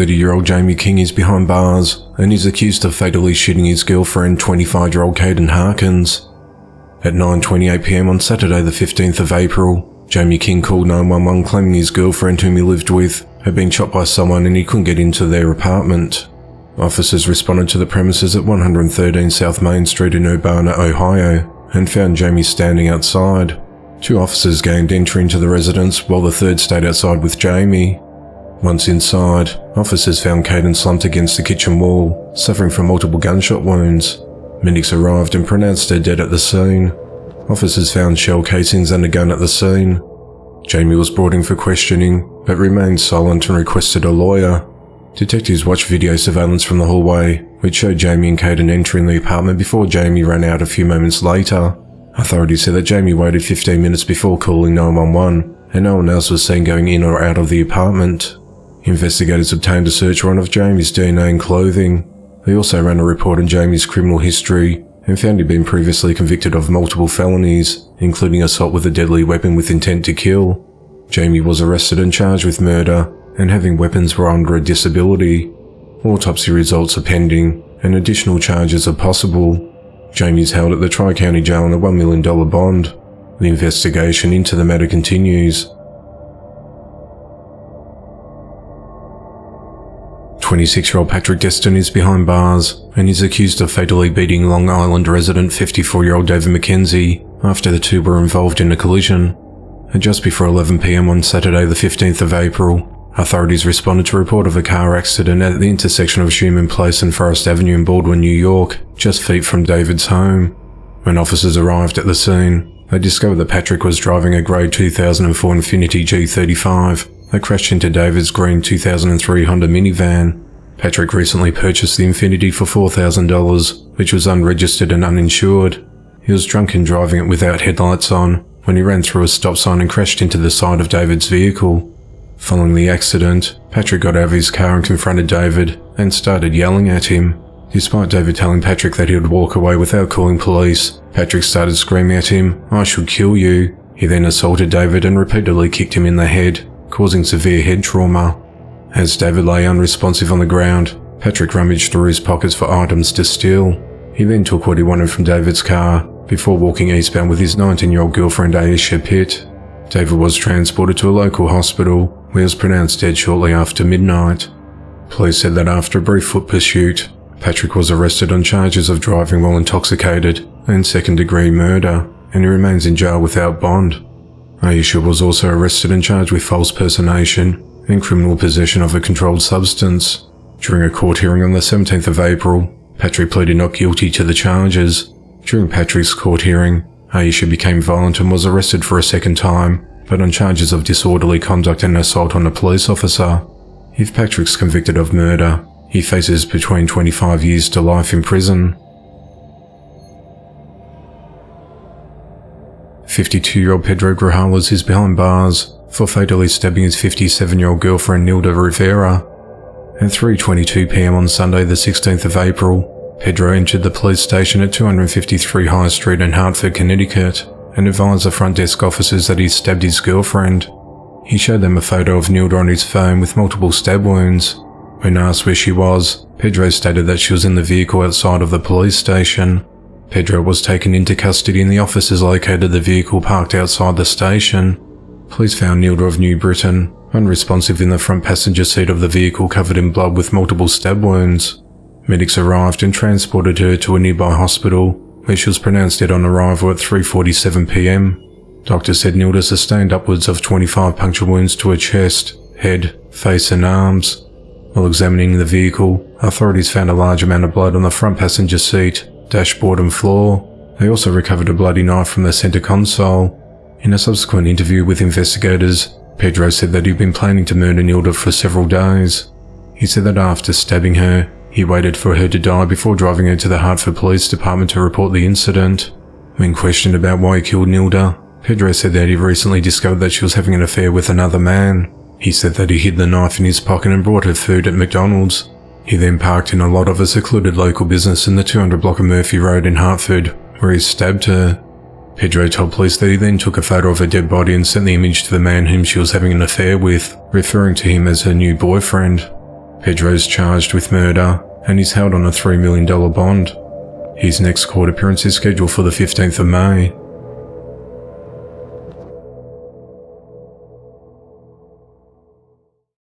30-year-old Jamie King is behind bars and is accused of fatally shooting his girlfriend, 25-year-old Caden Harkins. At 9:28 p.m. on Saturday the 15th of April, Jamie King called 911 claiming his girlfriend, whom he lived with, had been shot by someone and he couldn't get into their apartment. Officers responded to the premises at 113 South Main Street in Urbana, Ohio, and found Jamie standing outside. 2 officers gained entry into the residence while the 3rd stayed outside with Jamie. Once inside, officers found Caden slumped against the kitchen wall, suffering from multiple gunshot wounds. Medics arrived and pronounced her dead at the scene. Officers found shell casings and a gun at the scene. Jamie was brought in for questioning, but remained silent and requested a lawyer. Detectives watched video surveillance from the hallway, which showed Jamie and Caden entering the apartment before Jamie ran out a few moments later. Authorities said that Jamie waited 15 minutes before calling 911, and no one else was seen going in or out of the apartment. Investigators obtained a search warrant of Jamie's DNA and clothing. They also ran a report on Jamie's criminal history and found he'd been previously convicted of multiple felonies, including assault with a deadly weapon with intent to kill. Jamie was arrested and charged with murder and having weapons while under a disability. Autopsy results are pending and additional charges are possible. Jamie is held at the Tri-County Jail on a $1 million bond. The investigation into the matter continues. 26-year-old Patrick Destin is behind bars and is accused of fatally beating Long Island resident 54-year-old David McKenzie after the two were involved in a collision. At just before 11 p.m. on Saturday the 15th of April, authorities responded to a report of a car accident at the intersection of Schumann Place and Forest Avenue in Baldwin, New York, just feet from David's home. When officers arrived at the scene, they discovered that Patrick was driving a grey 2004 Infiniti G35 that crashed into David's green 2003 Honda minivan. Patrick recently purchased the Infiniti for $4,000, which was unregistered and uninsured. He was drunk and driving it without headlights on when he ran through a stop sign and crashed into the side of David's vehicle. Following the accident, Patrick got out of his car and confronted David and started yelling at him. Despite David telling Patrick that he would walk away without calling police, Patrick started screaming at him, "I should kill you." He then assaulted David and repeatedly kicked him in the head, causing severe head trauma. As David lay unresponsive on the ground, Patrick rummaged through his pockets for items to steal. He then took what he wanted from David's car, before walking eastbound with his 19-year-old girlfriend Aisha Pitt. David was transported to a local hospital, where he was pronounced dead shortly after midnight. Police said that after a brief foot pursuit, Patrick was arrested on charges of driving while intoxicated and second-degree murder, and he remains in jail without bond. Aisha was also arrested and charged with false personation and criminal possession of a controlled substance. During a court hearing on the 17th of April, Patrick pleaded not guilty to the charges. During Patrick's court hearing, Aisha became violent and was arrested for a second time, but on charges of disorderly conduct and assault on a police officer. If Patrick's convicted of murder, he faces between 25 years to life in prison. 52-year-old Pedro Grajales is behind bars for fatally stabbing his 57-year-old girlfriend Nilda Rivera. At 3:22 p.m. on Sunday the 16th of April, Pedro entered the police station at 253 High Street in Hartford, Connecticut, and advised the front desk officers that he stabbed his girlfriend. He showed them a photo of Nilda on his phone with multiple stab wounds. When asked where she was, Pedro stated that she was in the vehicle outside of the police station. Pedro was taken into custody and the officers located the vehicle parked outside the station. Police found Nilda of New Britain, unresponsive in the front passenger seat of the vehicle covered in blood with multiple stab wounds. Medics arrived and transported her to a nearby hospital, where she was pronounced dead on arrival at 3:47 p.m. Doctors said Nilda sustained upwards of 25 puncture wounds to her chest, head, face and arms. While examining the vehicle, authorities found a large amount of blood on the front passenger seat, dashboard and floor. They also recovered a bloody knife from the center console. In a subsequent interview with investigators, Pedro said that he'd been planning to murder Nilda for several days. He said that after stabbing her, he waited for her to die before driving her to the Hartford Police Department to report the incident. When questioned about why he killed Nilda, Pedro said that he recently discovered that she was having an affair with another man. He said that he hid the knife in his pocket and brought her food at McDonald's. He then parked in a lot of a secluded local business in the 200 block of Murphy Road in Hartford, where he stabbed her. Pedro told police that he then took a photo of her dead body and sent the image to the man whom she was having an affair with, referring to him as her new boyfriend. Pedro's charged with murder and is held on a $3 million bond. His next court appearance is scheduled for the 15th of May.